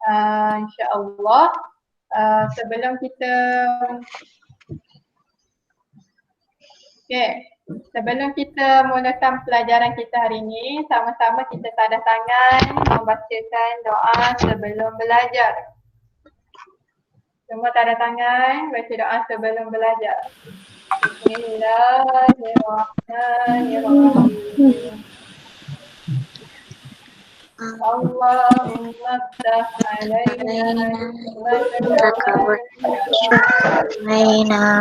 InsyaAllah sebelum kita sebelum kita mulakan pelajaran kita hari ini, sama-sama kita tadah tangan membacakan doa sebelum belajar. Semua tadah tangan baca doa sebelum belajar. Bismillahirrahmanirrahim. Allahumma ftah alaina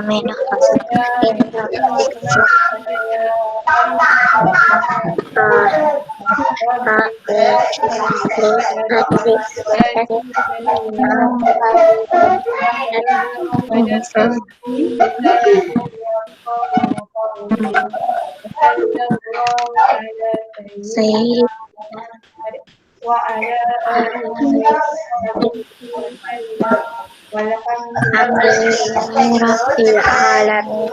min wa ala alihi Alhamdulillahirabbil alamin.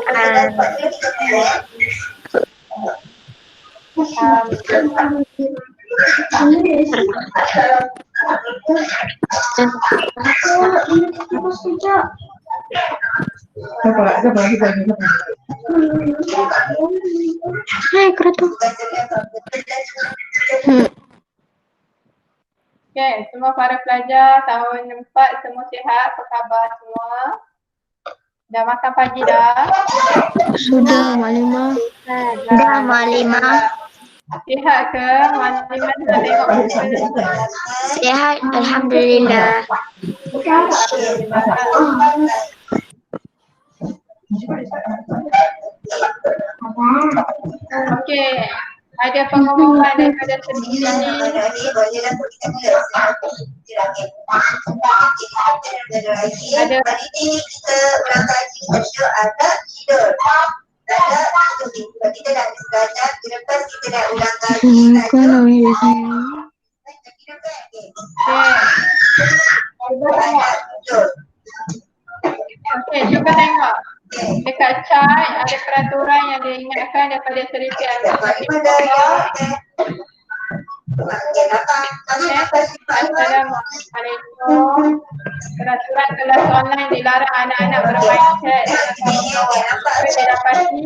Okay, semua para pelajar tahun 4 semua sihat, apa khabar semua? Dah makan pagi dah? Sudah, Maklimah. Dah, Maklimah. Sihat ke? Maklimah nak tengok muka? Sihat, alhamdulillah. Okey, ada pengumuman daripada sini. Ada Okey, cuba tengok. Dekat chat ada peraturan yang diingatkan daripada Seriti Al-Fatihah. Assalamualaikum. Peraturan kelas online dilarang anak-anak bermain chat dengan kawan-kawan. Apa didapati?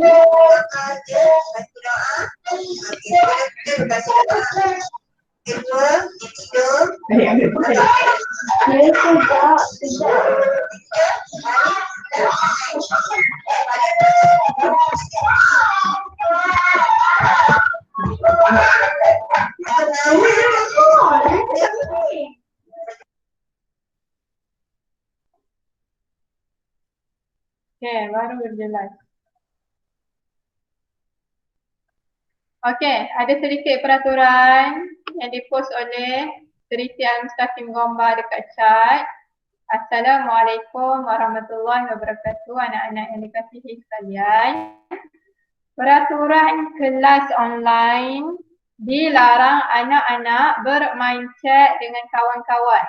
Okey, baru berjelas. Okey, ada sedikit peraturan yang dipost oleh Seriti Al-Mustaqim Gombak dekat chat. Assalamualaikum warahmatullahi wabarakatuh, anak-anak yang dikasihi sekalian. Peraturan kelas online dilarang anak-anak bermain chat dengan kawan-kawan.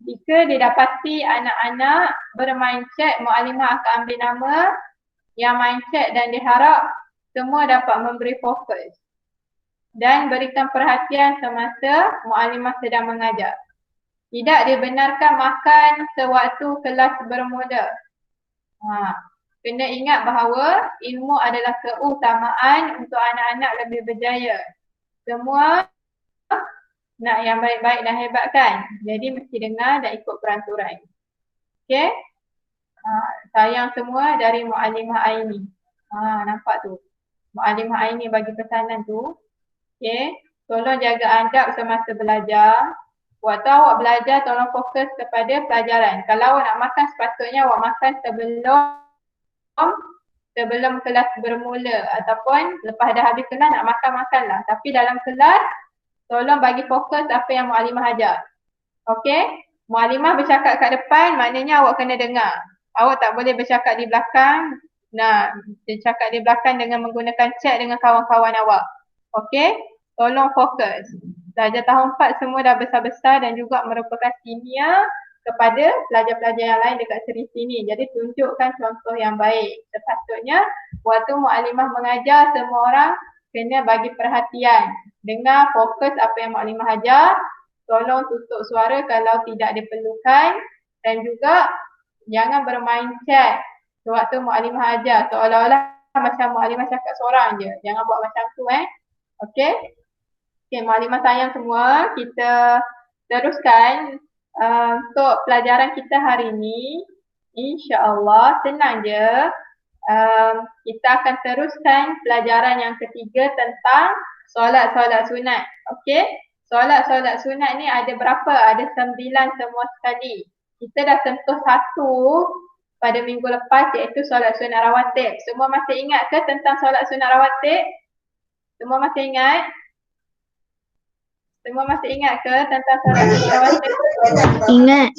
Jika didapati anak-anak bermain chat, Muallimah akan ambil nama yang main chat dan diharap semua dapat memberi fokus dan berikan perhatian semasa Muallimah sedang mengajar. Tidak dibenarkan makan sewaktu kelas bermula. Kena ingat bahawa ilmu adalah keutamaan untuk anak-anak lebih berjaya. Semua nak yang baik-baik dan hebat kan? Jadi mesti dengar dan ikut peraturan. Okey? Sayang semua dari Muallimah Aini. Nampak tu. Muallimah Aini bagi pesanan tu. Okey? Tolong jaga adab semasa belajar. Waktu awak belajar, tolong fokus kepada pelajaran. Kalau awak nak makan, sepatutnya awak makan sebelum kelas bermula ataupun lepas dah habis kelas nak makan-makanlah. Tapi dalam kelas, tolong bagi fokus apa yang Muallimah ajar. Okey? Muallimah bercakap kat depan, maknanya awak kena dengar. Awak tak boleh bercakap di belakang. Bercakap di belakang dengan menggunakan chat dengan kawan-kawan awak. Okey? Tolong fokus. Pelajar tahun 4 semua dah besar-besar dan juga merupakan senior kepada pelajar-pelajar yang lain dekat seri sini. Jadi tunjukkan contoh yang baik. Sepatutnya waktu Muallimah mengajar, semua orang kena bagi perhatian. Dengar, fokus apa yang Muallimah ajar. tolong tutup suara kalau tidak diperlukan dan juga jangan bermain chat sewaktu Mukadimah ajar seolah-olah macam Mukadimah cakap seorang je. Jangan buat macam tu Okey. Okey, Mukadimah sayang semua, kita teruskan untuk pelajaran kita hari ini. InsyaAllah senang je. Kita akan teruskan pelajaran yang ketiga tentang solat-solat sunat. Okey? Solat-solat sunat ni ada berapa? Ada 9 semua sekali. Kita dah sentuh 1 pada minggu lepas iaitu solat sunat rawatib. Semua masih ingat ke tentang solat sunat rawatib? Semua masih ingat? Semua masih ingat ke tentang solat sunat rawatib? Ingat.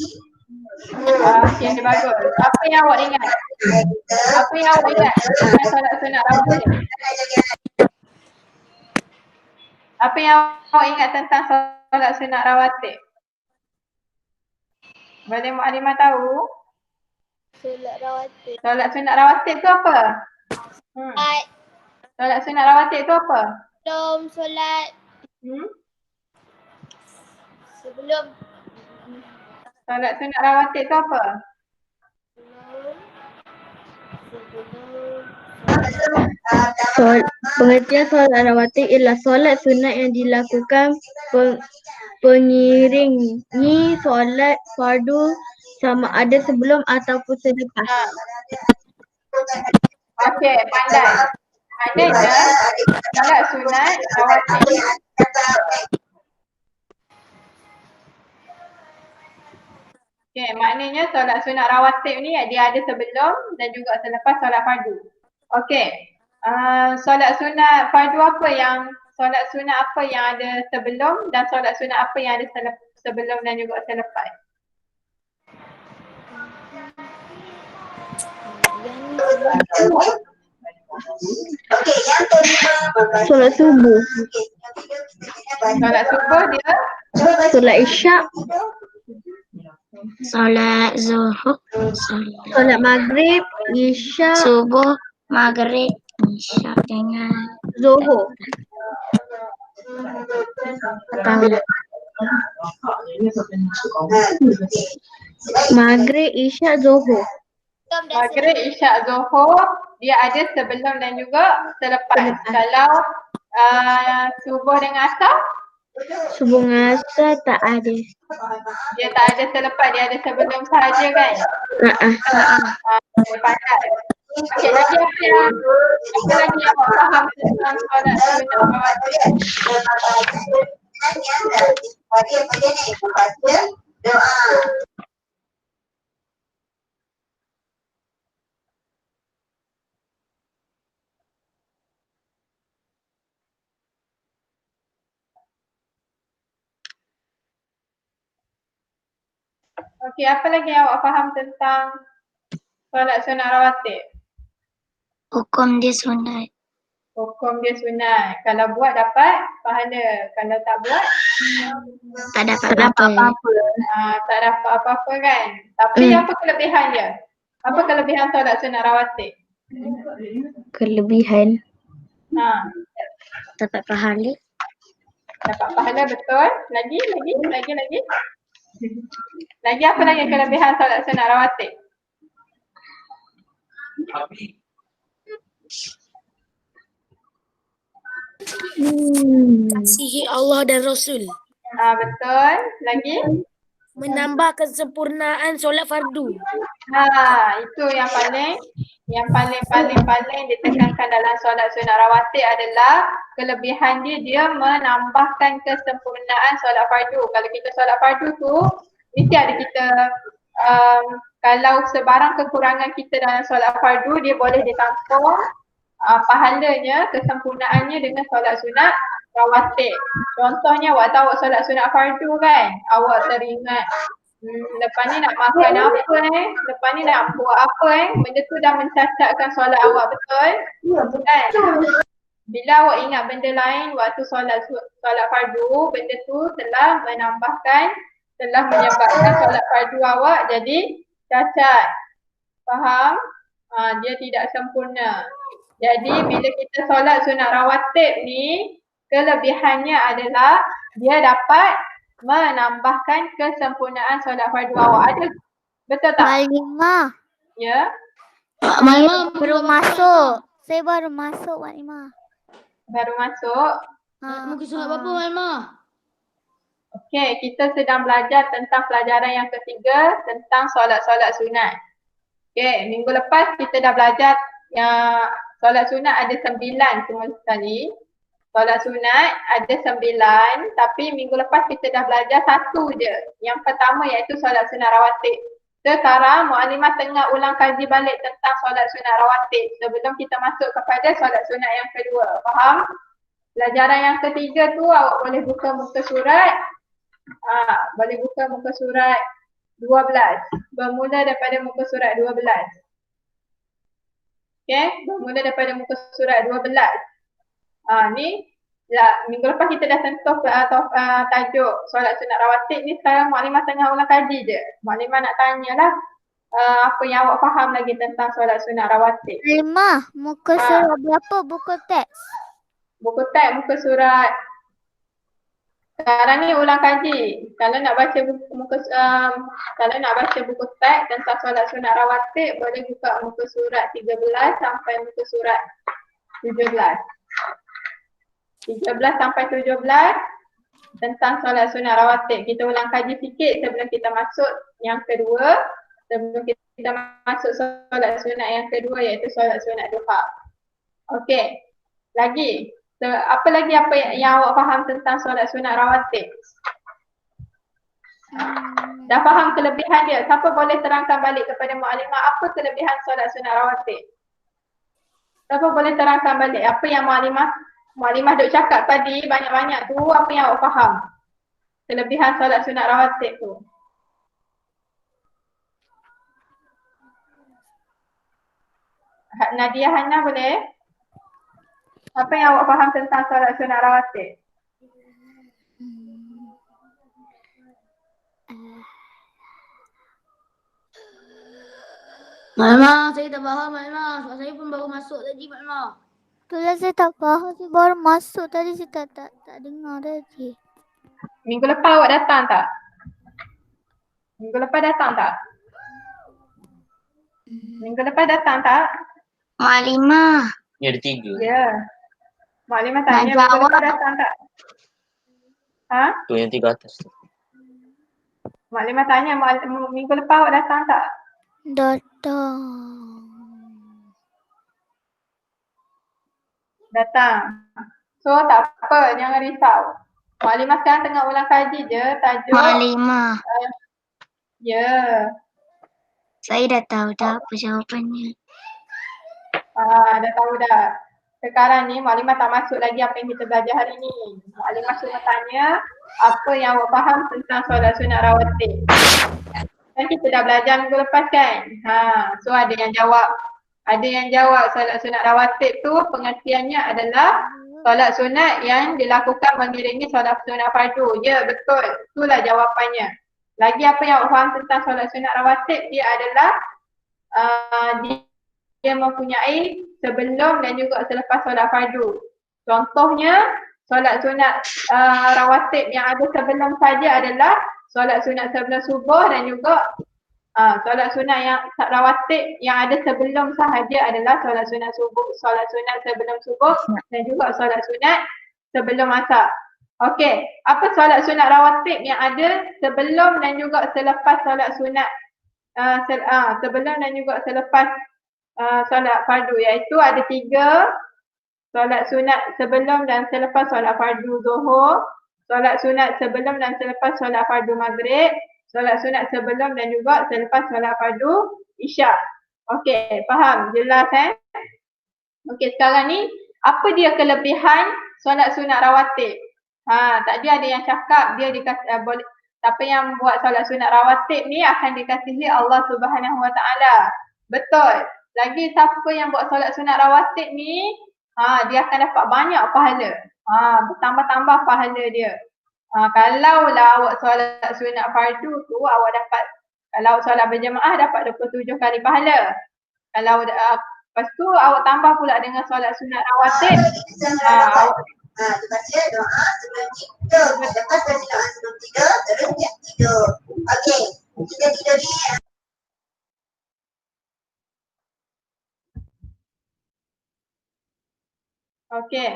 Okey, bagus. Apa yang awak ingat? Apa yang awak ingat tentang solat sunat rawatib? Apa yang awak ingat tentang solat sunat rawatib? Boleh Mukadimah tahu? Solat rawatib. Solat sunat rawatib tu apa? Solat sunat rawatib tu apa? Sebelum solat. Sebelum. Solat sunat rawatib tu apa? Pengertian solat rawatib ialah solat sunat yang dilakukan pengiringi solat fardu sama ada sebelum ataupun selepas. Okey, pandai. Maknanya solat sunat rawatib. Okey, maknanya solat sunat rawatib ni dia ada sebelum dan juga selepas solat fardu. Okey. Solat sunat fardu apa yang ada sebelum dan solat sunat apa yang ada sebelum dan juga selepas? Solat subuh. Solat subuh dia Solat isyak. Solat zuhur. Solat maghrib. Isyak. Subuh, maghrib, isyak dengan Zuhur. Maghrib, isyak, zuhur. maghrib, isyak, zuhur dia ada sebelum dan juga selepas. Kalau subuh dengan asar Subuh dengan asar tak ada. dia tak ada selepas, dia ada sebelum sahaja kan? Pandai. Okey, lagi apa lagi yang awak faham tentang solat sunat rawatib? Okey, apa lagi yang awak faham tentang solat sunat rawatib? hukum dia sunat. Hukum dia sunat. Kalau buat dapat pahala. Kalau tak buat Tak dapat apa-apa. tak dapat apa-apa kan. Tapi apa kelebihan dia? Apa kelebihan solat sunat rawatib? Kelebihan Dapat pahala. Dapat pahala, betul. Lagi. Lagi apa lagi kelebihan solat sunat rawatib? Kasihi Allah dan Rasul. Betul. Lagi? Menambah kesempurnaan solat fardu. Itu yang paling ditekankan dalam solat sunat rawatib adalah kelebihan dia menambahkan kesempurnaan solat fardu. Kalau kita solat fardu tu mesti ada kita kalau sebarang kekurangan kita dalam solat fardu dia boleh ditampung pahalanya, kesempurnaannya dengan solat sunat rawatib. Contohnya waktu awak solat sunat fardu kan, awak teringat lepas ni nak makan apa lepas ni nak buat apa benda tu dah mencacatkan solat awak, betul? Kan? Bila awak ingat benda lain waktu solat fardu, benda tu telah menyebabkan solat fardu awak jadi cacat. Faham? Dia tidak sempurna. Jadi bila kita solat sunat rawatib ni, kelebihannya adalah dia dapat Menambahkan kesempurnaan solat fardu awak. Ada? Betul tak? Maklimah. Ya? Saya baru masuk. Saya baru masuk, Maklimah. Baru masuk. Muka surat berapa Malma? Okey, kita sedang belajar tentang pelajaran yang ketiga tentang solat-solat sunat. Okey, minggu lepas kita dah belajar yang solat sunat ada 9 semua sekali. Solat sunat ada 9, tapi minggu lepas kita dah belajar satu je. Yang pertama iaitu solat sunat rawatib. Sekarang Mu'allimah tengah ulang kaji balik tentang solat sunat rawatib sebelum kita masuk kepada solat sunat yang kedua. Faham? Pelajaran yang ketiga tu awak boleh buka muka surat. Boleh buka muka surat 12. Bermula daripada muka surat 12. Okey, bermula daripada muka surat 12. Ni minggu lepas kita dah sentuh tajuk solat sunat rawatib ni. Sekarang Mu'allimah tengah ulang kaji je. Mu'allimah nak tanyalah apa yang awak faham lagi tentang solat sunat rawatib. Maklimah, muka surat berapa buku teks? Buku teks muka surat sekarang ni ulang kaji. Kalau nak baca kalau nak baca buku teks tentang solat sunat rawatib boleh buka muka surat 13 sampai muka surat 17. 13 sampai 17 tentang solat sunat rawatib. Kita ulang kaji sikit sebelum kita masuk yang kedua. Sebelum kita masuk solat sunat yang kedua iaitu solat sunat duha. Okey. Lagi. Apa lagi yang awak faham tentang solat sunat rawatib? Dah faham kelebihan dia. Siapa boleh terangkan balik kepada Mu'allimah apa kelebihan solat sunat rawatib? Siapa boleh terangkan balik apa yang Mu'allimah duk cakap tadi banyak-banyak tu, apa yang awak faham? Kelebihan solat sunat rawatib tu. Nadia Hana boleh? Apa yang awak faham tentang solat sunat rawatib? Malma, saya tak faham Malma. Sebab saya pun baru masuk tadi Malma. Itulah saya tak faham. Saya baru masuk tadi. Saya tak dengar tadi. Minggu lepas awak datang tak? Minggu lepas datang tak? Minggu lepas datang tak? Maklimah. Ni ada 3. Ya. Mu'allimah tanya Nak minggu jawab. lepas datang tak? Tu yang 3 atas tu. Mu'allimah tanya minggu lepas awak datang tak? Datang. Datang. So tak apa, jangan risau. Mu'allimah sekarang tengah ulang kaji je tajuk. Maklimah. Ya. Saya dah tahu dah apa jawapannya. Dah tahu dah. Sekarang ni Mu'allimah tak masuk lagi apa yang kita belajar hari ni. Mu'allimah cuma tanya apa yang awak faham tentang solat sunat rawatib. Kan kita dah belajar minggu lepas kan? So ada yang jawab. Ada yang jawab solat sunat rawatib tu pengertiannya adalah solat sunat yang dilakukan mengiringi solat sunat fardu. Ya, betul. Itulah jawapannya. Lagi apa yang awak faham tentang solat sunat rawatib, dia adalah dia mempunyai sebelum dan juga selepas solat fardu. Contohnya solat sunat rawatib yang ada sebelum saja adalah solat sunat sebelum subuh dan juga solat sunat yang rawatib yang ada sebelum sahaja adalah solat sunat subuh, solat sunat sebelum subuh dan juga solat sunat sebelum asar. Okey, apa solat sunat rawatib yang ada sebelum dan juga selepas solat sunat sebelum dan juga selepas solat fardu, iaitu ada 3 solat sunat sebelum dan selepas solat fardu zuhur, solat sunat sebelum dan selepas solat fardu maghrib, solat sunat sebelum dan juga selepas solat fardu isyak. Okey, faham? Jelas Okey, sekarang ni apa dia kelebihan solat sunat rawatib? Tadi ada yang cakap dia dikasih boleh, siapa yang buat solat sunat rawatib ni akan dikasihi Allah Subhanahu Wa Taala. Betul. Lagi siapa yang buat solat sunat rawatib ni, dia akan dapat banyak pahala. Bertambah-tambah pahala dia. Kalau lah awak solat sunat fardu tu, awak dapat, kalau solat berjemaah dapat 27 kali pahala. Kalau lepas tu awak tambah pula dengan solat sunat rawatib, Baca doa sebelum tidur. Lepas baca doa sebelum tidur, terus siap tidur. Okey, kita tidur ni. Okey.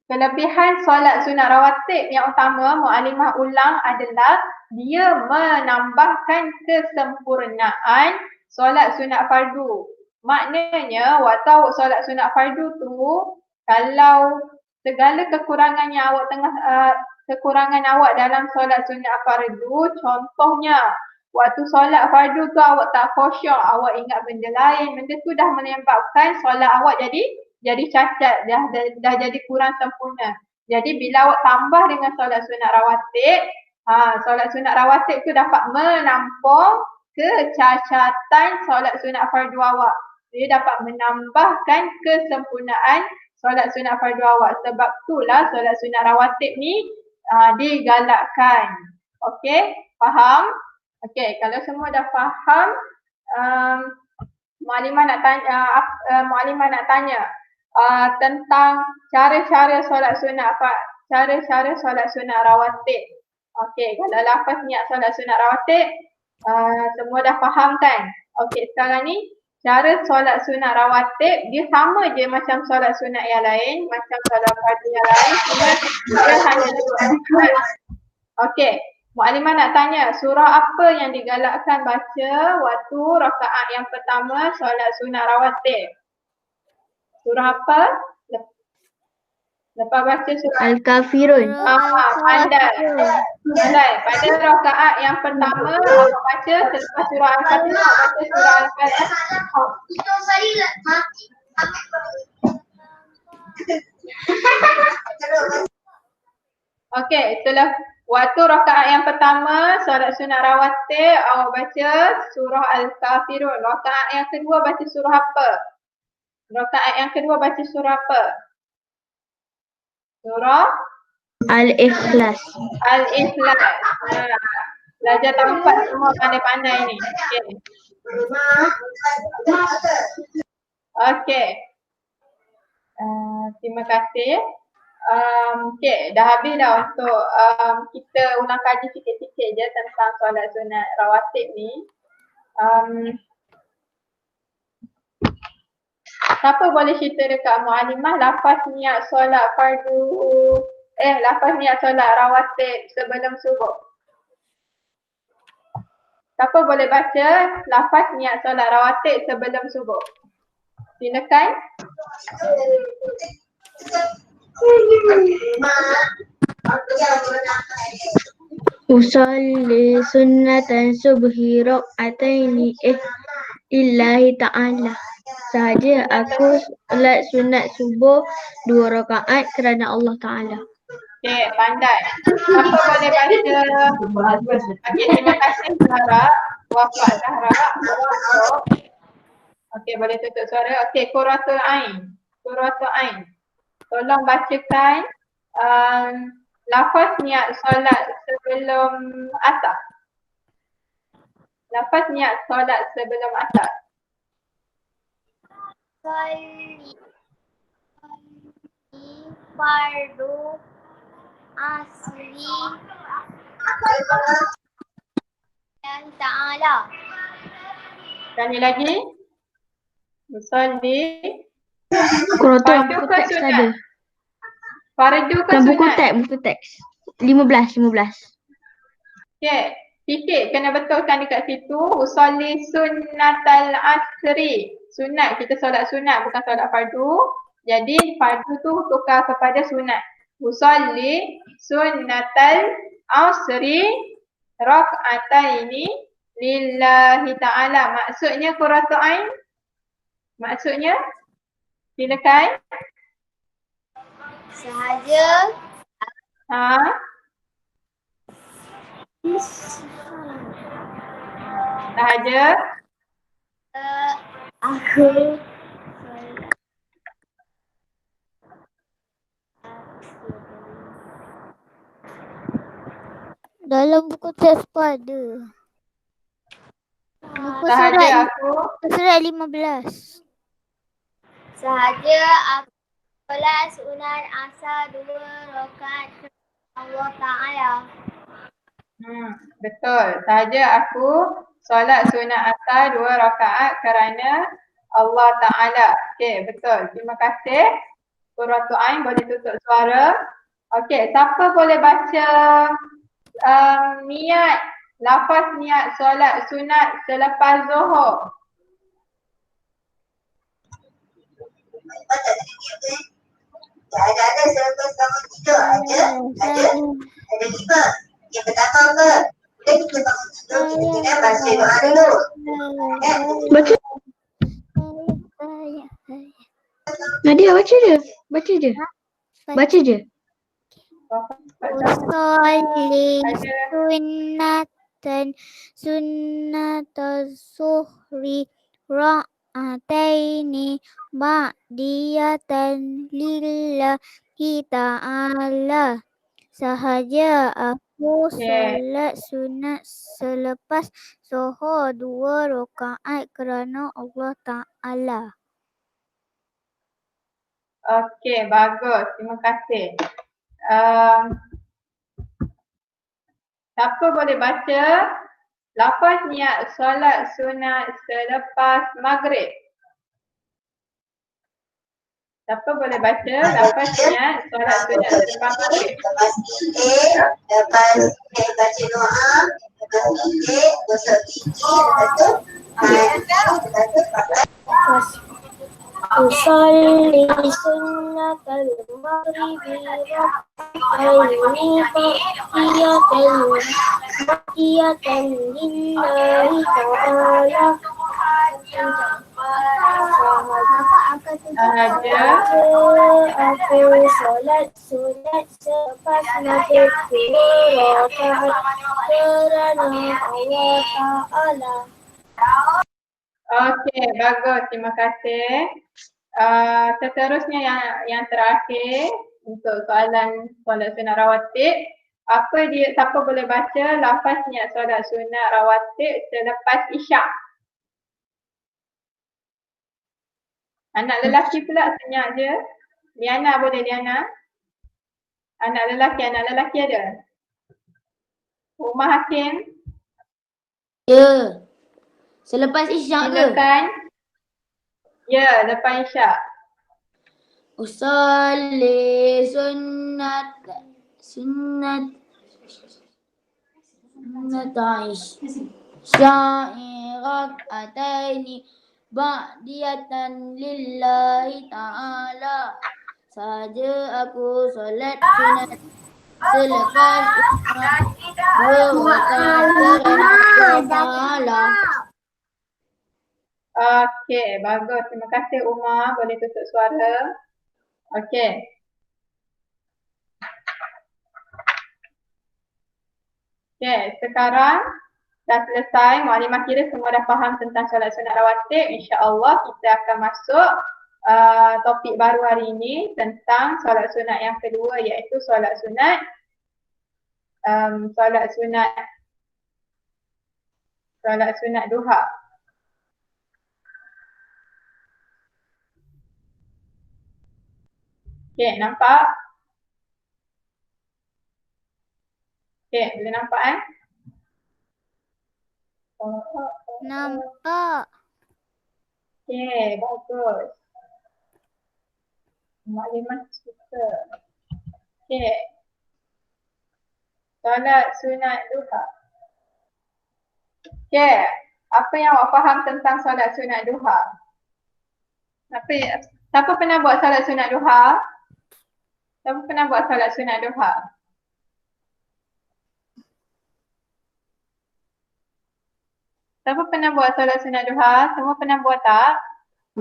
Kelebihan solat sunat rawatib yang utama Mu'alimah ulang adalah dia menambahkan kesempurnaan solat sunat fardu. Maknanya waktu awak solat sunat fardu tu, kalau segala kekurangan yang awak kekurangan awak dalam solat sunat fardu, contohnya waktu solat fardu tu awak tak khusyuk, awak ingat benda lain, benda tu dah menyebabkan solat awak jadi cacat, dah jadi kurang sempurna. Jadi bila awak tambah dengan solat sunat rawatib, solat sunat rawatib tu dapat menampung kecacatan solat sunat fardu awak. Dia dapat menambahkan kesempurnaan solat sunat fardu awak. Sebab itulah solat sunat rawatib ni digalakkan. Okey, faham? Okey, kalau semua dah faham, Mu'alimah nak tanya tentang cara-cara solat sunat rawatib. Okey, kalau lafaz niat solat sunat rawatib semua dah faham kan? Okey, sekarang ni cara solat sunat rawatib dia sama je macam solat sunat yang lain, macam solat fardu yang lain, cuma dia hanya dua rakaat. Okey, Mu'alimah nak tanya, surah apa yang digalakkan baca waktu rakaat yang pertama solat sunat rawatib? Surah apa? Lepas baca surah Al-Kafirun. Pandai. Pada rakaat yang pertama awak baca selepas surah Al-Fatihah, awak baca surah Al-Fatihah. Okey, setelah waktu rakaat yang pertama solat sunat rawatib awak baca surah Al-Kafirun. Rakaat yang kedua baca surah apa? Rakaat yang kedua baca surah apa? Surah Al-Ikhlas. Al-Ikhlas. Belajar tempat semua pandai-pandai ni. Okey. Okey. Terima kasih. Okey, dah habis dah untuk kita ulang kaji sikit-sikit je tentang solat sunat rawatib ni. Siapa boleh cerita dekat Mu'alimah lafaz niat solat lafaz niat solat rawatib sebelum subuh? Siapa boleh baca lafaz niat solat rawatib sebelum subuh? Silakan. Usalli sunnatan subhi rak'ataini lillahi ta'ala. Sahaja aku solat sunat subuh 2 rakaat kerana Allah Ta'ala. Okey, pandai. Siapa boleh baca? Okey, terima kasih Zahra. Wafat Zahra. Okey, boleh tutup suara. Okey, Qurratul Ain. Qurratul Ain. Tolong bacakan lafaz niat solat sebelum asar. Lafaz niat solat sebelum asar. Fardu asri yang ta'ala. Sekali lagi. Usolli. Qurratul Fardu buku ke teks sunat? ada. Fardu ke Dan buku sunat? teks. 15. Okey, titik kena betulkan dekat situ. Usolli sunnatal asri. Sunat, kita solat sunat bukan solat fardu. Jadi fardu tu tukar kepada sunat. Usolli sunnatal asri rak'ataini lillahi ta'ala. Maksudnya Qurratul Ain? Maksudnya? Silakan. Sahaja Sahaja aku dalam buku teks pun ada. Buku Sahaja surat aku 15. Sahaja aku Solat sunat asar 2 rakaat Allah Ta'ala. Betul. Saja aku solat sunat asar 2 rakaat kerana Allah Ta'ala. Okey, betul. Terima kasih. Qurratu Ain boleh tutup suara. Okey, siapa boleh baca niat, lafaz niat solat sunat selepas Zuhur? Ada selepas bangun tidur. Ada 5. Yang pertama apa? Bila kita bangun tidur, kita kena baca doa dulu. Baca. Nadia baca je. Baca je. Baca je. Usolli sunnatan suhri ra'ataini ba'diyatan lillahi ta'ala. Sahaja aku solat sunat selepas Zuhur 2 rakaat kerana Allah Ta'ala. Okey, bagus. Terima kasih. Siapa boleh baca lafaz niat solat sunat selepas Maghrib? Siapa boleh baca lafaz niat solat sunat selepas Maghrib? Lepas baca doa, lepas titik, gosok gigi, lepas tu Usolli sunnatal maghribi rak'ataini baqiyatan lillahi ta'ala. Sahaja Aku solat sunat selepas maghrib 2 rakaat kerana Allah Ta'ala. Okey, bagus. Terima kasih. Seterusnya yang terakhir untuk soalan solat sunat rawatib. Siapa boleh baca lafaz niat solat sunat rawatib selepas Isyak? Anak lelaki pula senyap je. Liana boleh, Liana? Anak lelaki ada? Umar Hakim? Ya. Selepas Isyak ke? Silakan. Ya, lepas Isyak. Usolli sunnat sya'irat ataini ba'diyatan lillahi ta'ala. Saja aku solat sunat selepas Isyak 2 rakaat kerana Allah Ta'ala. Okey, bagus. Terima kasih Umar. Boleh tutup suara. Okey. Okey, sekarang dah selesai. Mukadimah kira semua dah faham tentang solat sunat rawatib. InsyaAllah kita akan masuk topik baru hari ini tentang solat sunat yang kedua, iaitu solat sunat duha. Okey, nampak? Okey, boleh nampak Nampak. Okey, bagus. Maklumat suka. Okey. Solat sunat duha. Okey, apa yang awak faham tentang solat sunat duha? Siapa pernah buat solat sunat duha? Siapa pernah buat solat sunat duha? Siapa pernah buat solat sunat duha? Semua pernah buat tak?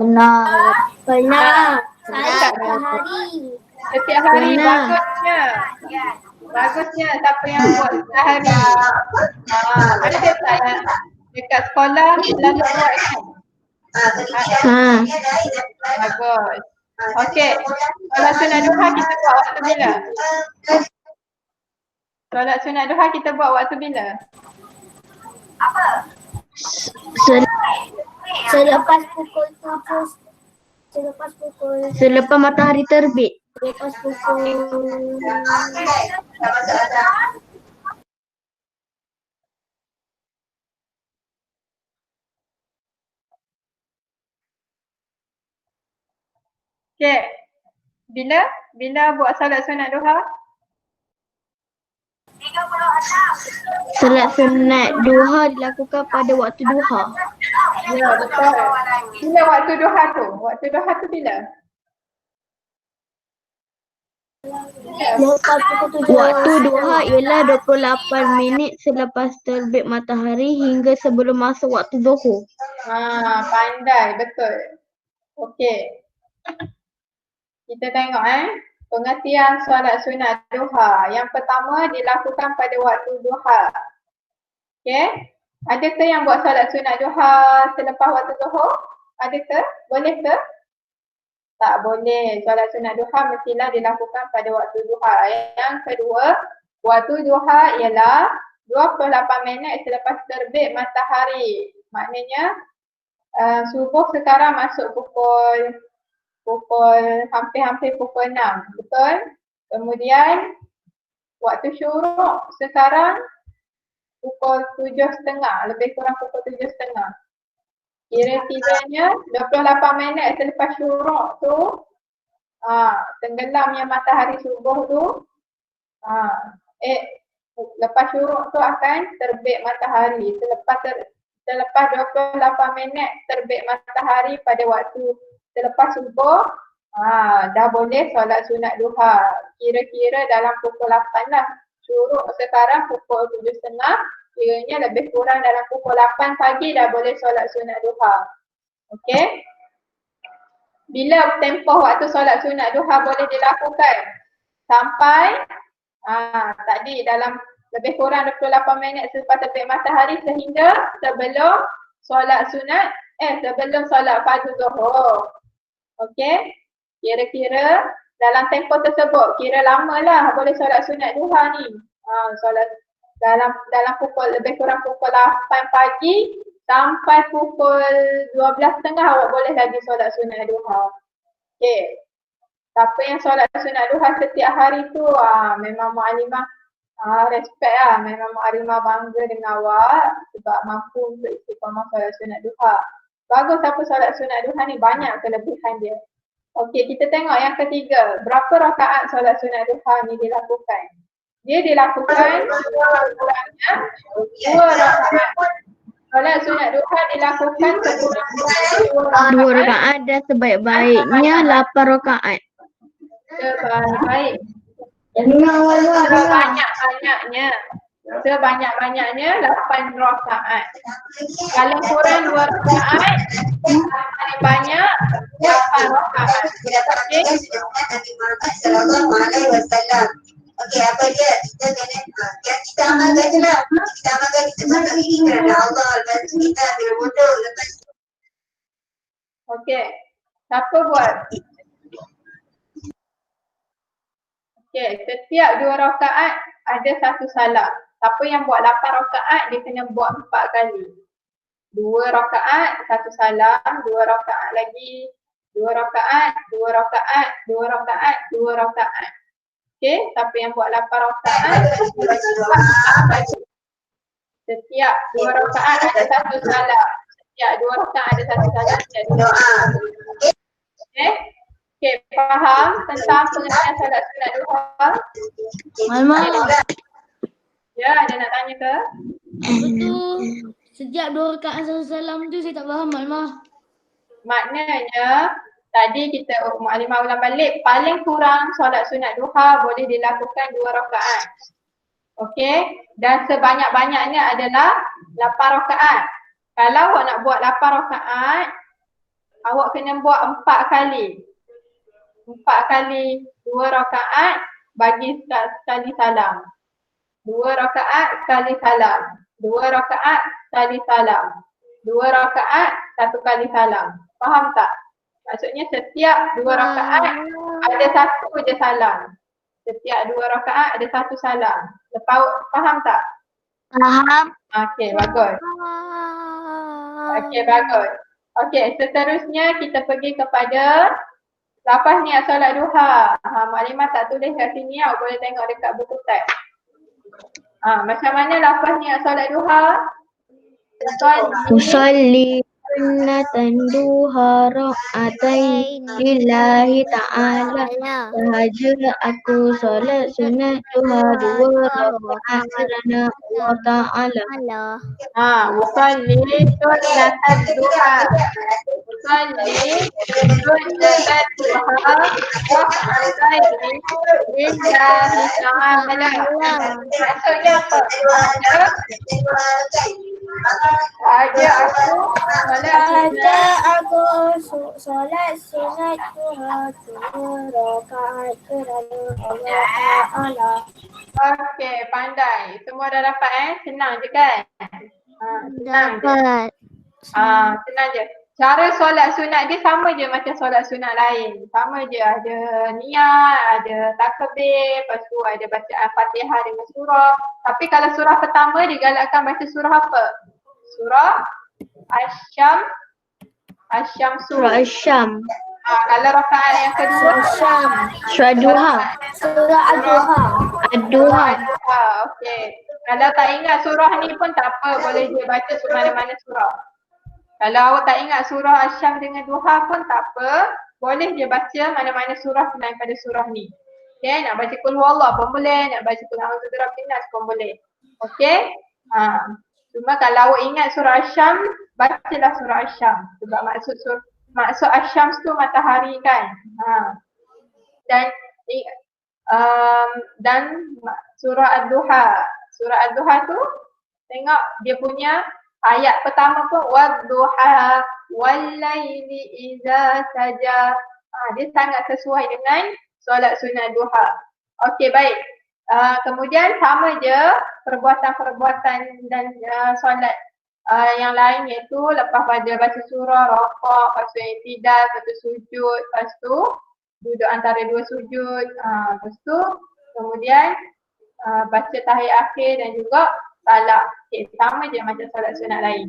Benar. Setiap hari. Setiap hari, Pernah. bagusnya. Siapa yang buat setiap hari? Ada tak yang dekat sekolah lalu buat kan? Bagus. Okey, solat sunat duha kita buat waktu bila? Solat sunat duha kita buat waktu bila? Selepas pukul 7 Selepas matahari terbit. Okay, dah masuk azan. Okay. Bila buat solat sunat duha? Solat sunat duha dilakukan pada waktu duha. Ya, betul. Bila waktu duha tu? Waktu duha tu bila? Waktu duha ialah 28 minit selepas terbit matahari hingga sebelum masuk waktu zuhur. Pandai, betul. Okey. Kita tengok pengertian solat sunat duha. Yang pertama dilakukan pada waktu duha. Okey. Adakah yang buat solat sunat duha selepas waktu zuhur? Adakah? Boleh ke? Tak boleh. Solat sunat duha mestilah dilakukan pada waktu duha. Yang kedua, waktu duha ialah 28 minit selepas terbit matahari. Maknanya subuh sekarang masuk pukul hampir pukul 6. Betul? Kemudian waktu syuruk sekarang pukul 7.30, lebih kurang pukul 7.30. Kira-kiranya 28 minit selepas syuruk tu tenggelamnya matahari subuh tu lepas syuruk tu akan terbit matahari. Selepas 28 minit terbit matahari pada waktu selepas subuh, dah boleh solat sunat duha. Kira-kira dalam pukul 8 lah. Syuruk sekarang pukul 7.30, kiranya lebih kurang dalam pukul 8 pagi dah boleh solat sunat duha. Okey? Bila tempoh waktu solat sunat duha boleh dilakukan? Sampai tadi dalam lebih kurang 28 minit selepas terbit matahari sehingga sebelum solat sunat, sebelum solat fardu zuhur. Okey, kira-kira dalam tempoh tersebut, kira lamalah boleh solat sunat duha ni. Solat dalam pukul lebih kurang pukul 8 pagi sampai pukul 12.30 awak boleh lagi solat sunat duha. Okey. Siapa yang solat sunat duha setiap hari tu memang mukadimah respect lah, memang mukadimah bangga dengan awak sebab mampu untuk istiqamah solat sunat duha. Bagus siapa solat sunat duha ni, banyak kelebihan dia. Okey, kita tengok yang ketiga. Berapa rakaat solat sunat duha ni dilakukan? Dia dilakukan kurangnya 2 rakaat. Solat sunat duha dilakukan sekurang-kurangnya 2 rakaat dan sebaik-baiknya 8 rakaat. Sebaik-baik. Sebanyak-banyaknya 8 rakaat. Kalau kurang 2 rakaat, paling banyak 8 rakaat. Okey. Nabi Muhammad sallallahu alaihi wasallam. Okey, apa dia? Kita kena yang kita amalkan je lah. Kita amalkan, kita masuk ini kerana Allah. Lepas tu kita bila bodoh. Lepas tu. Okey. Siapa buat? Okey, setiap 2 rakaat ada 1 salam. Siapa yang buat 8 rakaat dia kena buat 4 kali. 2 rakaat, 1 salam, 2 rakaat lagi, 2 rakaat, 2 rakaat, 2 rakaat, 2 rakaat. Okey, siapa yang buat 8 rakaat, setiap 2 rakaat ada 1 salam. Setiap 2 rakaat ada 1 salam. Okey. Okey, faham tentang pengertian solat sunat duha? Ya, ada nak tanya ke? Betul. Sejak 2 rakaat 1 salam tu saya tak faham, Makmah. Maknanya tadi kita mukadimah ulang balik, paling kurang solat sunat duha boleh dilakukan 2 rakaat. Okey, dan sebanyak-banyaknya adalah 8 rakaat. Kalau awak nak buat 8 rakaat, awak kena buat 4 kali. 4 kali 2 rakaat bagi sekali salam. 2 rakaat sekali salam. 2 rakaat sekali salam. 2 rakaat 1 kali salam. Faham tak? Maksudnya setiap 2 rakaat ada 1 je salam. Setiap 2 rakaat ada 1 salam. Faham tak? Faham. Okey, bagus. Okey, bagus. Okey, seterusnya kita pergi kepada lafaz niat solat duha. Maklumat tak tulis kat sini, awak boleh tengok dekat buku teks. Macam mana lafaz niat solat duha? Usalli sunnatan duha ra'atain lillahi ta'ala. Sahaja aku solat sunat duha 2 rakaat kerana Allah Ta'ala. Usalli sunnatan duha. Usalli sunnatan duha rakaat lillahi ta'ala. Maksudnya apa? Sahaja aku solat sunat duha 2 rakaat kerana Allah Ta'ala. Okey, pandai. Semua dah dapat Senang je kan? Senang je. Senang je. Cara solat sunat dia sama je macam solat sunat lain. Sama je, ada niat, ada takbir, lepas tu ada bacaan Fatihah dengan surah. Tapi kalau surah pertama digalakkan baca surah apa? Surah Asy-Syamsu. Surah Asy-Syam. Kalau rakaat yang kedua Surah Duha. Ad-Duha. Okey. Kalau tak ingat surah ni pun tak apa, boleh je baca mana-mana surah. Kalau awak tak ingat surah Asy-Syam dengan Duha pun tak apa, boleh je baca mana-mana surah selain pada surah ni. Okey, nak baca Qul Huwallah pun boleh, nak baca Qul A'udzu Birabbin Nas pun boleh. Okey? Cuma kalau awak ingat surah Asy-Syam, bacalah surah Asy-Syam. Sebab maksud Asy-Syams tu matahari kan. Dan surah Ad-Duha. Surah Ad-Duha tu tengok dia punya ayat pertama pun wad-duha wal-laili idza saja. Dia sangat sesuai dengan solat sunat duha. Okey, baik. Kemudian sama je perbuatan-perbuatan dan solat yang lain, iaitu lepas pada baca surah, rakaat, lepas tu i'tidal, lepas tu sujud, lepas tu duduk antara dua sujud, lepas tu kemudian baca tahiyat akhir dan juga salam. Okay, sama je macam solat sunat lain.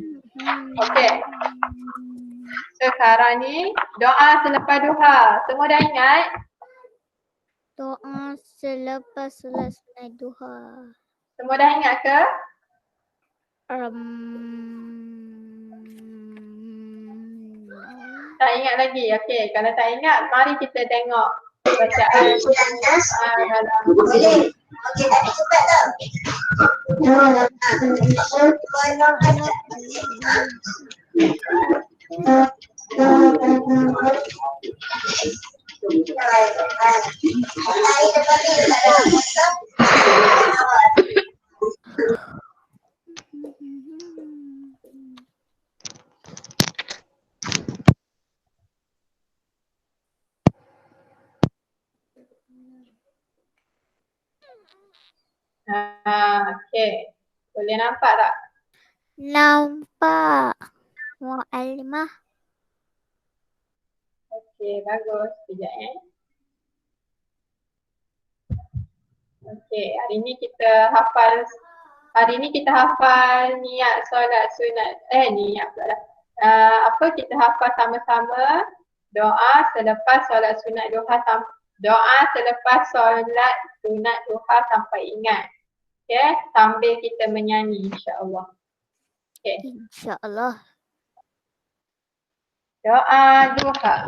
Okey. Sekarang ni doa selepas duha. Semua dah ingat? Doa selepas solat sunat duha. Semua dah ingat ke? Tak ingat lagi. Okey, kalau tak ingat, mari kita tengok bacaan dalam. Boleh. Okey, tadi cepat tau. Okey. Boleh nampak tak? Nampak. Mu'allimah. Okey, bagus. Sekejap Okey, hari ni kita hafal niat solat sunat. Niat pula lah. Kita hafal sama-sama doa selepas solat sunat duha sampai ingat. Okey, sambil kita menyanyi insya-Allah. Okey. InsyaAllah. Doa duha.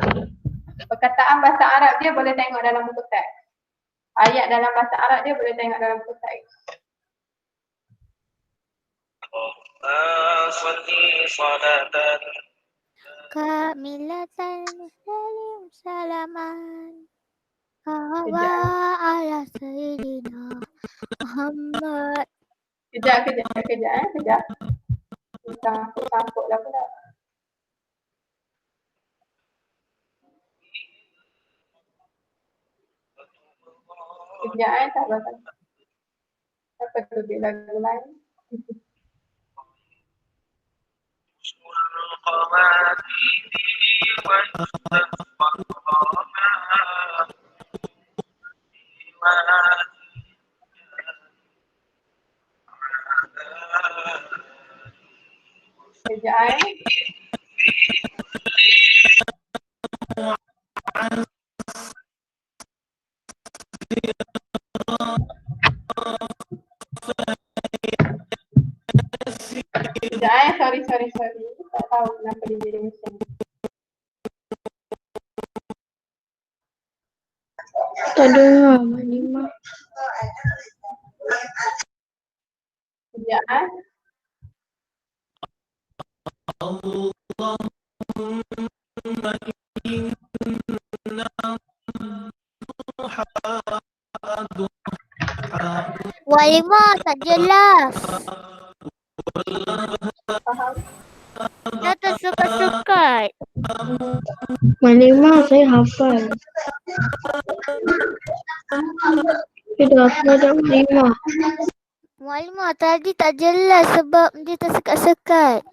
Perkataan bahasa Arab dia boleh tengok dalam buku teks. Ayat dalam bahasa Arab dia boleh tengok dalam buku teks. Salatan Kamilatan muslim salaman. Kawa ala Sayyidina Muhammad. Kejap. Tentang aku sangkut dah pula. Kejap sabar. Apa tu dia lagu lain? Kejap Sekejap sorry. Tak tahu kenapa dia jadi macam ni. Tak dengar Malimah. Sekejap Walimah tak jelas. Faham? Dah tersekat-sekat. Malimah saya hafal. Saya dah hafal dah Malimah. Walimah tadi tak jelas sebab dia tersekat-sekat.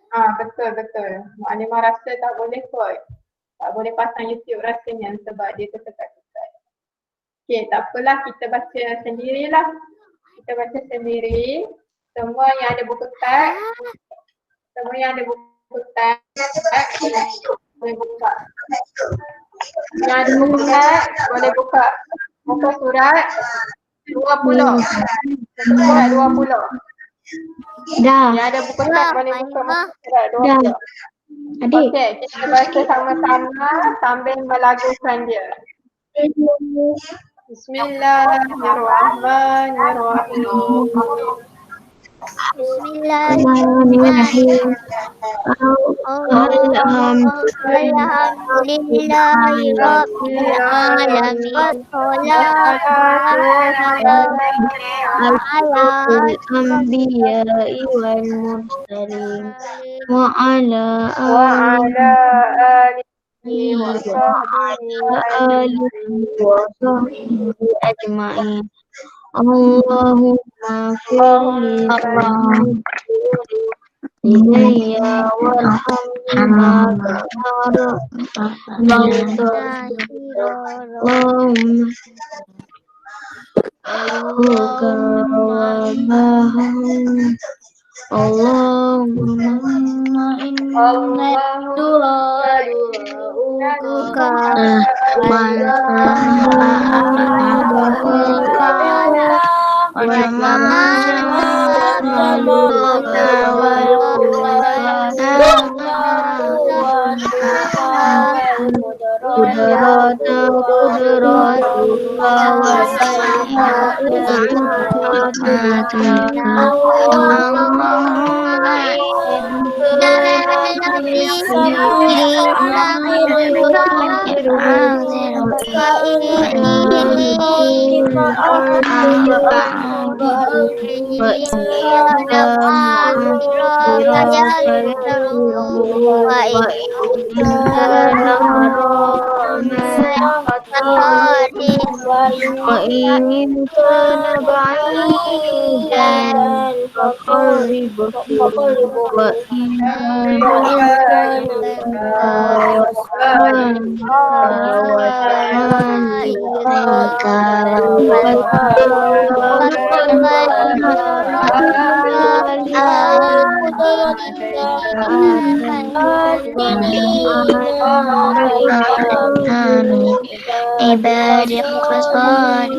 Betul. Maknanya rasa tak boleh kot. Tak boleh pasang YouTube rasanya sebab dia tersekat-sekat. Okey, tak apalah, kita baca sendirilah. Kita baca sendiri. Semua yang ada buku teks, boleh buka. Yang ada buku teks, boleh buka muka surat 20. Surat 20. Dah. Yang ada buku teks boleh buka muka surat 20. Adik. Okey, kita baca sama-sama sambil melagukan dia. Bismillahirrahmanirrahim. Bismillahirrahmanirrahim. Alhamdulillahi Rabbil Alamin. Al-Anbiya'i wal mursalin wa ala وعلى آله alihi wa sahbihi ajma'in. Allahumma firli ilayya walhamdulillah Allahumma wa in kana ba'idan faqarribu wa in ibadi khasar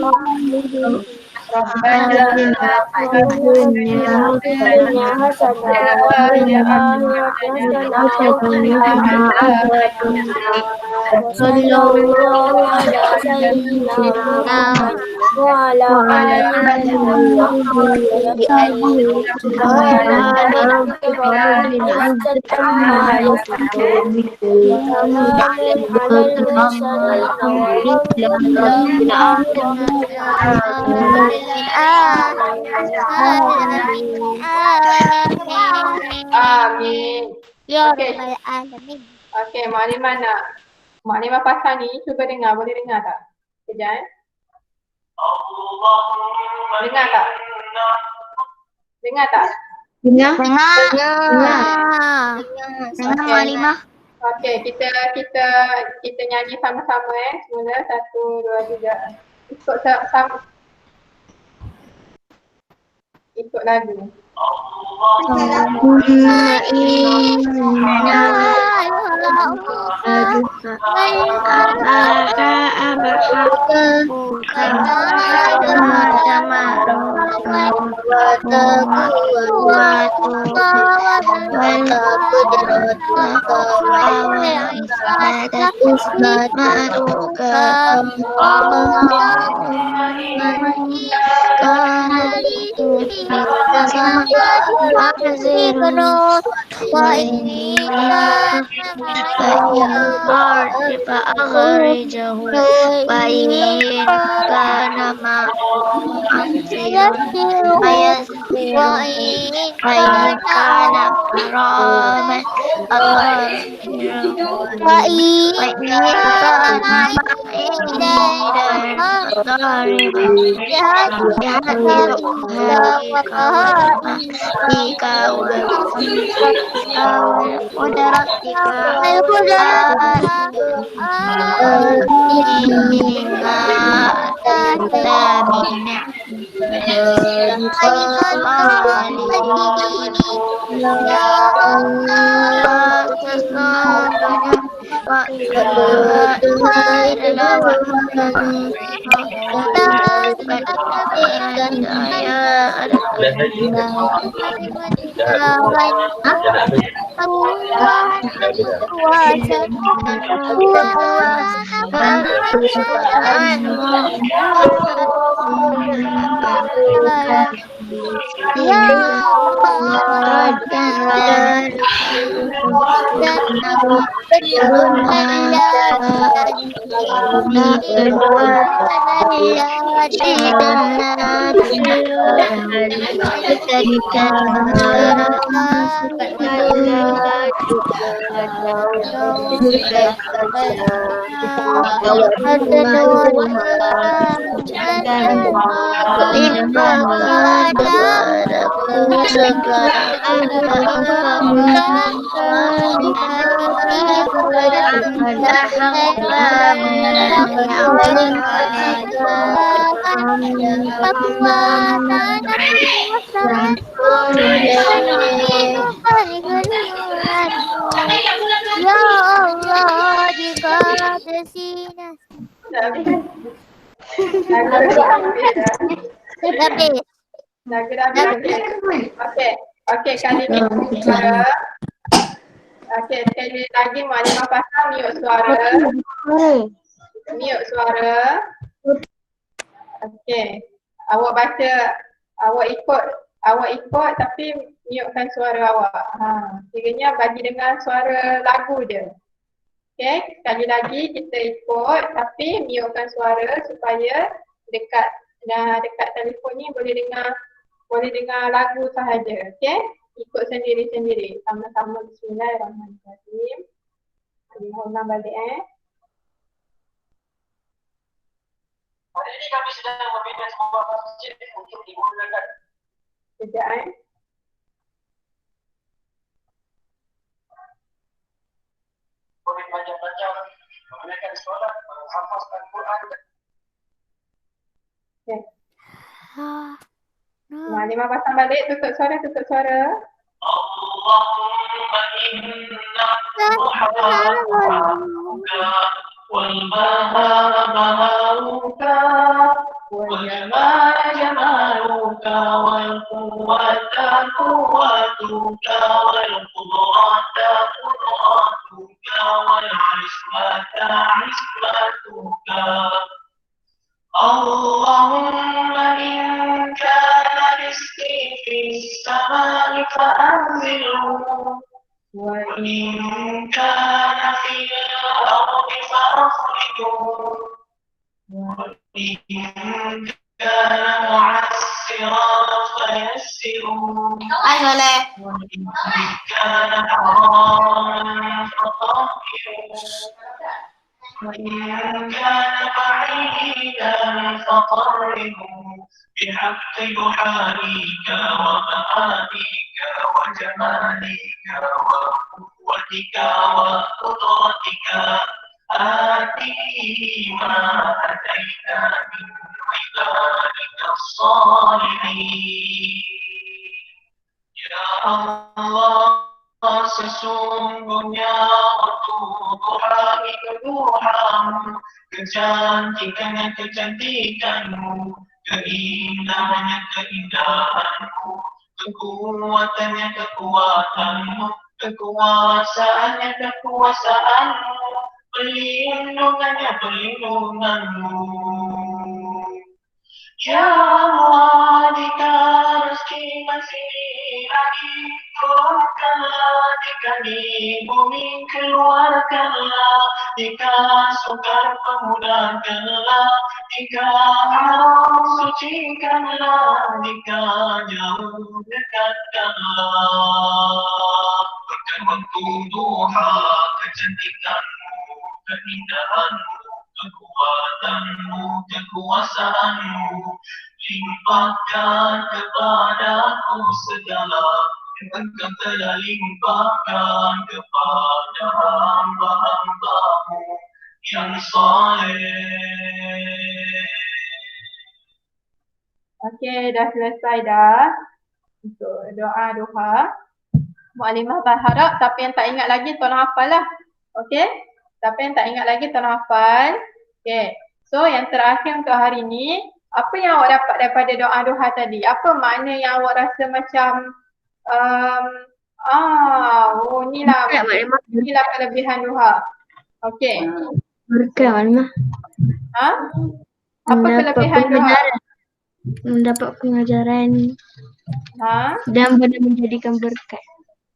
Amin. Ya Okey. Rabbal Alamin. Okey, Maklimah pasang ni, cuba dengar, boleh dengar tak? Sekejap Dengar tak? Dengar? Dengar Malimah. Okey, kita nyanyi sama-sama semula 1, 2, 3. Ikut lagu. فأخرجه وإن كان معسرا فيسره وإن كان حراما فطهره وإن كان بعيدا فضاربه بحسب أهلك ومهلك وقدرتك فيما أتيت من Ya Allah, jika tersinas. Habis. Okey, kali ni suara. Okey, sekali lagi Maklimah pasang mute suara. Mute suara. Okey. Awak baca, awak ikut tapi mutekan suara awak. Kiranya bagi dengar suara lagu je. Okey, sekali lagi kita ikut tapi mutekan suara supaya dekat telefon ni boleh dengar lagu sahaja. Okey? Ikut sendiri-sendiri. Sama-sama bismillahirrahmanirrahim. Ulang balik Hari ini kami sedang membina sebuah masjid untuk digunakan. Sekejap Boleh belajar menggunakan sekolah, menghafazkan Quran. Okey. Maklimah pasang balik, tutup suara. Allahumma inna muhammaduka wal bahara baharuka wal jamala jamaluka wal quwwata quwwatuka wal qudrata qudratuka wal ismata ismatuka. Allahumma in kana rizqi fis samai fa'anzilhu wa in kana fil ardi fa'akhrijhu wa in kana mu'assiran fayassirhu wa in kana haraman fatahhirhu وإن كان بعيدا فقربه بحق دحائك ومعانيك وجمالك وقوتك وقدرتك آتيه ما أتيت من عبادك الصالحين. يا الله, sesungguhnya waktu duha itu duhamu, kecantikannya kecantikanmu, keindahannya keindahanmu, Kekuatannya kekuatanmu, kekuasaannya kekuasaanmu, perlindungannya perlindunganmu. Ya Allah, jika rezeki masih di langit, turunkanlah, jika di bumi keluarkanlah, jika sukar pemudahkanlah, jika haram sucikanlah, jika jauh dekatkanlah. Berkat waktu duha, kecantikanmu, keindahanmu, kekuatanmu, kekuasaanmu, limpahkan kepadaku segala yang engkau telah limpahkan kepada hamba-hambamu yang saleh. Okey, dah selesai dah untuk doa duha. Mukadimah berharap siapa yang tak ingat lagi tolong hafal lah. Okey? Siapa yang tak ingat lagi tolong hafal. Okey. So yang terakhir untuk hari ni, apa yang awak dapat daripada doa duha tadi? Apa makna yang awak rasa macam inilah kelebihan duha. Okey. Berkat Malimah. Ha? Apa kelebihan doa? Mendapat pengajaran Ha? dan benar menjadikan berkat.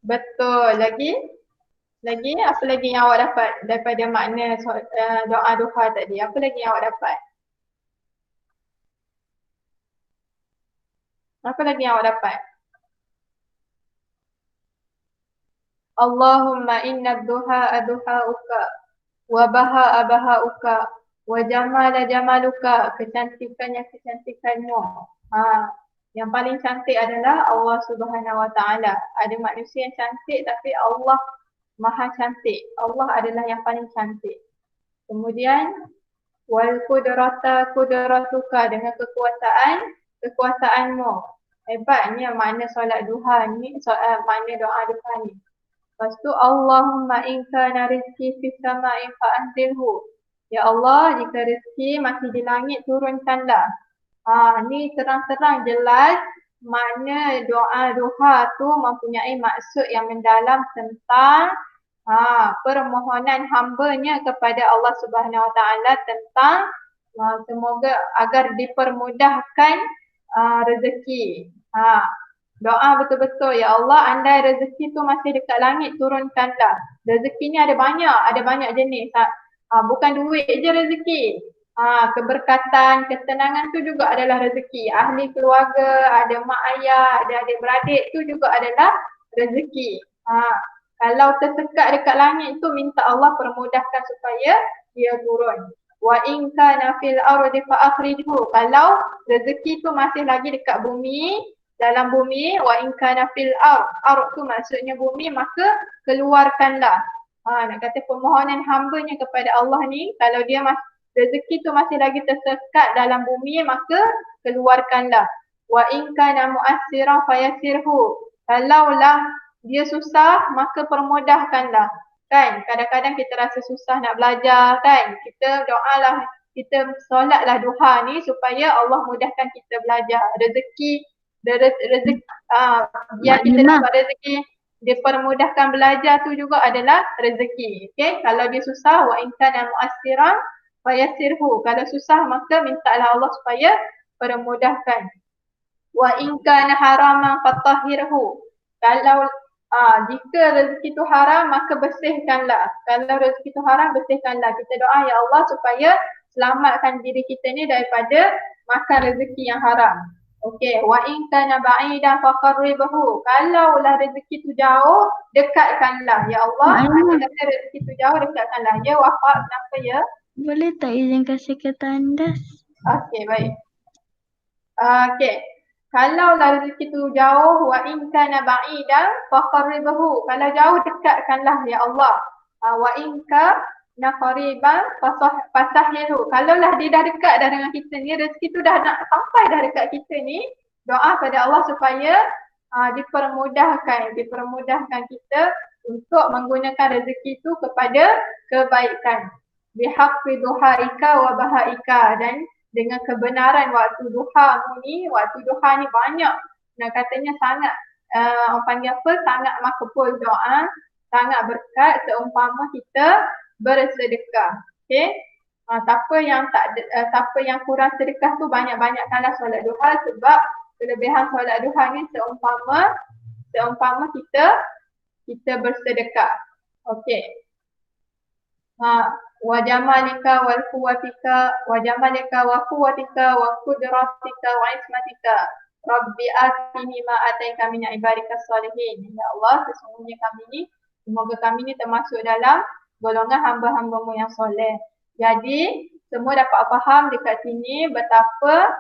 Betul. Lagi apa lagi yang awak dapat daripada makna doa duha tadi? Apa lagi yang awak dapat? Apa lagi yang awak dapat? Allahumma inna duha duhauka wa baha bahauka wa jamala jamaluka, kecantikannya kecantikanmu. Yang paling cantik adalah Allah Subhanahu Wa Taala. Ada manusia yang cantik tapi Allah Maha cantik. Allah adalah yang paling cantik. Kemudian wal kudratuka, dengan kekuasaanmu. Hebatnya makna solat duha ni, makna doa duha ni. Lepas tu Allahumma in kana rizqi fis sama'i fa anzilhu. Ya Allah, jika rezeki masih di langit, turunkanlah. Ni terang-terang jelas makna doa duha tu mempunyai maksud yang mendalam tentang permohonan hambanya kepada Allah Subhanahu Wa Taala tentang semoga agar dipermudahkan rezeki. Doa betul-betul, ya Allah, andai rezeki tu masih dekat langit, turunkanlah. Rezeki ni ada banyak jenis. Bukan duit je rezeki. Keberkatan, ketenangan tu juga adalah rezeki. Ahli keluarga, ada mak ayah, ada adik-beradik tu juga adalah rezeki. Kalau tersekat dekat langit tu, minta Allah permudahkan supaya dia turun. Wa in kana fil ardi fa akhrijhu. Kalau rezeki tu masih lagi dekat bumi, dalam bumi, wa in kana fil ard tu maksudnya bumi, maka keluarkanlah. Nak kata permohonan hambanya kepada Allah ni, kalau dia rezeki tu masih lagi tersekat dalam bumi, maka keluarkanlah. Wa in kana mu'assiran fayassirhu. Kalaulah dia susah, maka permudahkanlah. Kan? Kadang-kadang kita rasa susah nak belajar, kan? Kita doalah, kita solatlah duha ni supaya Allah mudahkan kita belajar. Rezeki yang kita dapat rezeki, dipermudahkan belajar tu juga adalah rezeki. Okay? Kalau dia susah, wa in kana mu'assiran fayassirhu. Kalau susah, maka mintalah Allah supaya permudahkan. Wa in kana haraman fatahhirhu. Kalau jika rezeki tu haram, maka bersihkanlah. Kalau rezeki tu haram, bersihkanlah. Kita doa, ya Allah, supaya selamatkan diri kita ni daripada makan rezeki yang haram. Okey, wa in kana ba'idan faqarribhu. Kalaulah rezeki tu jauh, dekatkanlah. Ya Allah, kalau rezeki tu jauh, dekatkanlah. Ya Wafa, kenapa ya? Boleh tak izin kasih ke tandas? Okey, baik. Okey. Kalaulah rezeki tu jauh, wa in kana ba'idan faqarribhu. Kalau jauh, dekatkanlah ya Allah. Wa in kana qariban fasahhiru. Kalaulah dia dah dekat dah dengan kita ni, rezeki tu dah nak sampai dah dekat kita ni, doa pada Allah supaya dipermudahkan kita untuk menggunakan rezeki tu kepada kebaikan. Bihaqqi duhaika wa bahaika, dan dengan kebenaran waktu duha ni banyak Dan katanya sangat orang panggil apa? Sangat makbul doa, sangat berkat seumpama kita bersedekah. Okey. Siapa yang siapa yang kurang sedekah tu banyak-banyakkanlah solat duha sebab kelebihan solat duha ni seumpama kita bersedekah. Okey. Wa jamalika wal quwwatika wa jamalika wa quwwatika wa qudratika wa ismatika Rabbi atini ma ataika min ibadika salihin. Ya Allah, sesungguhnya kami ni, semoga kami ni termasuk dalam golongan hamba-hambamu yang soleh. Jadi, semua dapat faham dekat sini betapa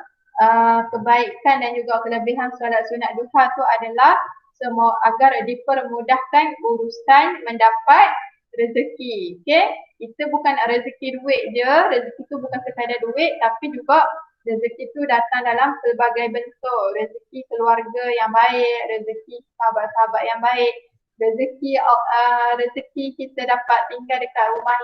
kebaikan dan juga kelebihan solat sunat duha tu adalah semua agar dipermudahkan urusan mendapat rezeki. Okey, kita bukan nak rezeki duit je, rezeki tu bukan sekadar duit tapi juga rezeki tu datang dalam pelbagai bentuk. Rezeki keluarga yang baik, rezeki sahabat-sahabat yang baik, rezeki kita dapat tinggal dekat rumah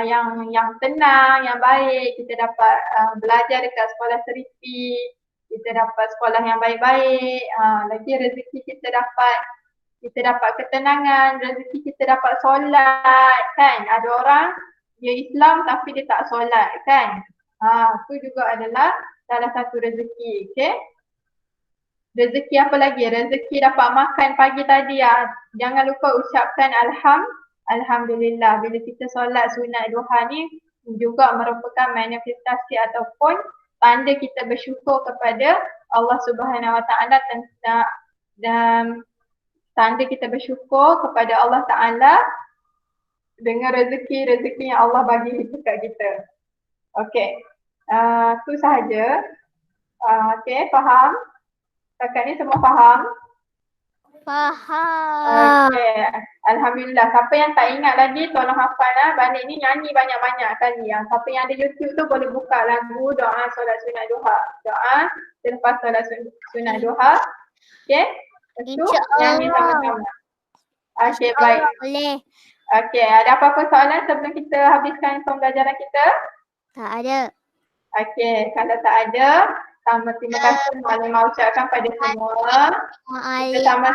yang tenang, yang baik, kita dapat belajar dekat sekolah serifi, kita dapat sekolah yang baik-baik, lagi rezeki kita dapat ketenangan, rezeki kita dapat solat kan. Ada orang dia Islam tapi dia tak solat kan. Tu juga adalah salah satu rezeki. Okay. Rezeki apa lagi? Rezeki dapat makan pagi tadi. Jangan lupa ucapkan Alhamdulillah. Bila kita solat sunat duha ni juga merupakan manifestasi ataupun tanda kita bersyukur kepada Allah Subhanahu Wa Taala dan tanda kita bersyukur kepada Allah Ta'ala dengan rezeki-rezeki yang Allah bagi dekat kita. Okey, tu sahaja. Okey, faham? Setakat ni semua faham? Faham. Okey, Alhamdulillah. Siapa yang tak ingat lagi, tolong hafal balik ni nyanyi banyak-banyak kali. Siapa yang ada YouTube tu boleh buka lagu doa solat sunat duha. Doa selepas solat sunat duha. Okey? Itu nyanyi sama-sama. Okey, baik. Boleh. Okey, ada apa-apa soalan sebelum kita habiskan pembelajaran kita? Tak ada. Okey, kalau tak ada, terima kasih Mu'alimah ucapkan pada semua. Kita sama.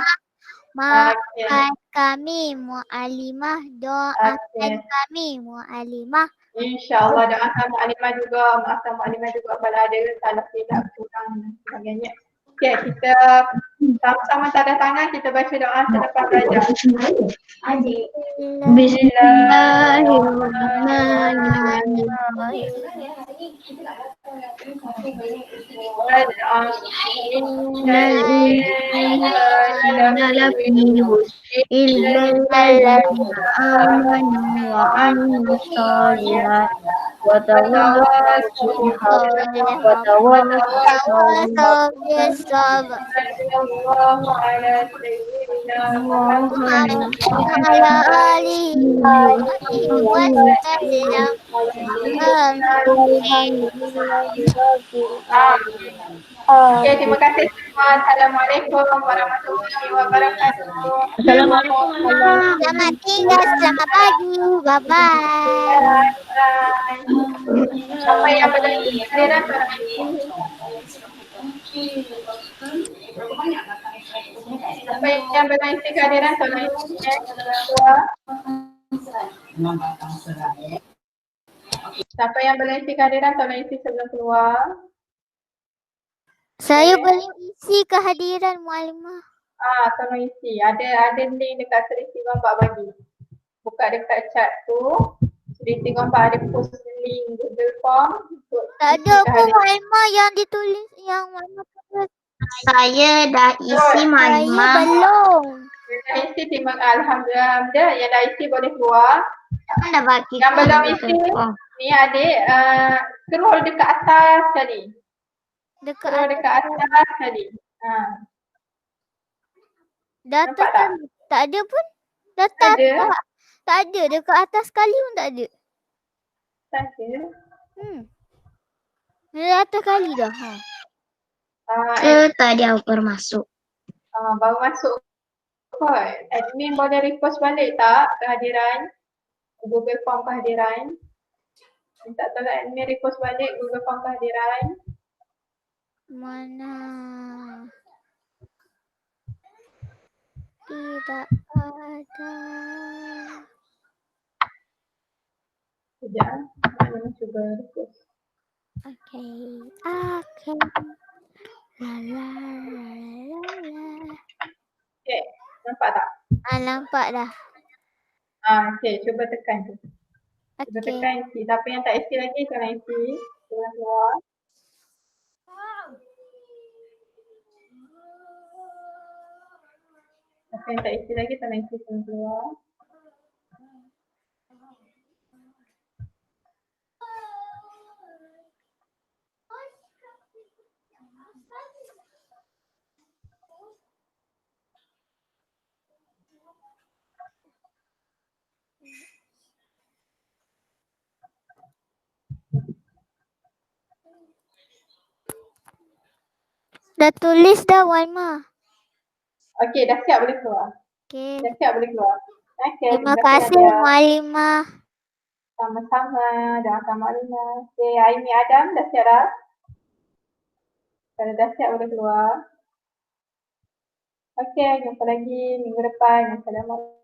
Maafkan kami Mu'alimah, doakan kami Mu'alimah. InsyaAllah doakan Mu'alimah juga, maafkan Mu'alimah juga kalau ada salah silap kurang dan sebagainya. Okey, kita sama-sama tanda tangan, kita baca doa selepas belajar. Okay, terima kasih semua. Assalamualaikum warahmatullahi wabarakatuh. Assalamualaikum. Selamat tinggal, selamat pagi. Bye-bye. Siapa yang berlangit kehadiran tolong Siapa yang berlangit kehadiran tolong Siapa yang berlangit kehadiran tolong isi sebelum keluar. Saya boleh isi kehadiran Mu'alimah. Tolong isi. Ada link dekat Seriti Gombak bagi. Buka dekat chat tu. Seriti Gombak ada post link Google Form. Tak ada pun Mu'alimah yang ditulis yang Mu'alimah tulis. Saya dah isi Saya Mu'alimah. belum. Yang dah isi Alhamdulillah. Yang dah isi boleh keluar. Dah bagi. Yang belum isi ni adik scroll dekat atas sekali. Scroll dekat atas sekali. Data Nampak tak? tak ada pun. Data Ada. tak ada. Dekat atas sekali pun tak ada. Tak ada. Data kali dah. Tadi aku baru masuk. Baru masuk kot. Admin boleh repost balik tak kehadiran? Google Form kehadiran. Minta tolong admin repost balik Google Form kehadiran. Mana? Tidak ada. Sekejap. Saya cuba request. Okay. La la la la la. Okay, nampak tak? Nampak dah. Okay, cuba tekan tu. Cuba Okay. tekan isi. Siapa yang tak isi lagi, kena isi. Jangan keluar. Siapa yang tak isi lagi, kena isi jangan keluar. Dah tulis dah Walma. Okay, dah siap boleh keluar. Okay. Dah siap boleh keluar. Okay, Terima kasih Mualimah. Sama-sama. Doakan Maklumah. Okay, Aimi Adam dah siap dah? Kalau dah siap boleh keluar. Okay, jumpa lagi minggu depan. Assalamualaikum.